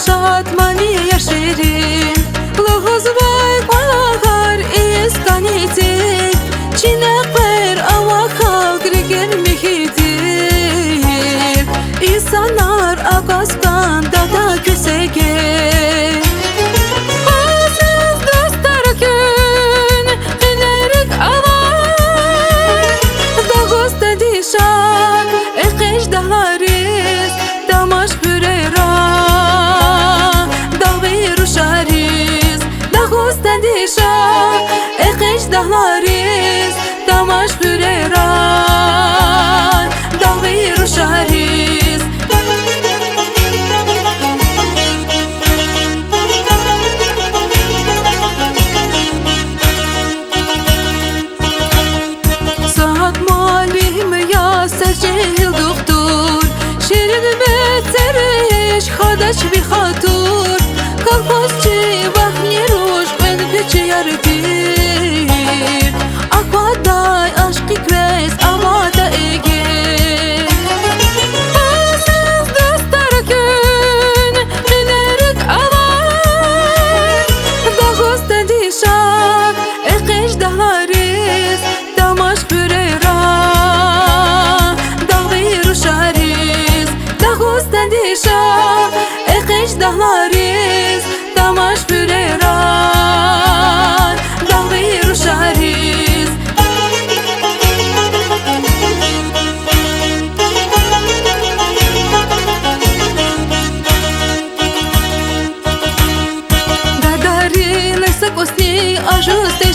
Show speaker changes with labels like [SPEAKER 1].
[SPEAKER 1] шатмани яшерин лохозвай палахар исканитик чинаквер авахал григер михидир insanlar akaskan dada kösege aziz dostlar gün enerik avar dagosta dişar ekeş dağlarız damaş hürera dağvir uşarız dagosta dişar ekeş dağlarız damaş hürera dağvir uşarız سجل دكتور شيرين بتريش خدش بخاطر كالفوزجي وحني روش من بيجي يردير أقواداي أشقي كويس أمادا إيجي أساس دستركن منرك أوار داغوستا ديشاك إقيش دهلاريس داماش بوريرا Dişa, ekiş dağlarız, damaş büreran, dağvir uşarız. Dadari, lesa kosni, ajuste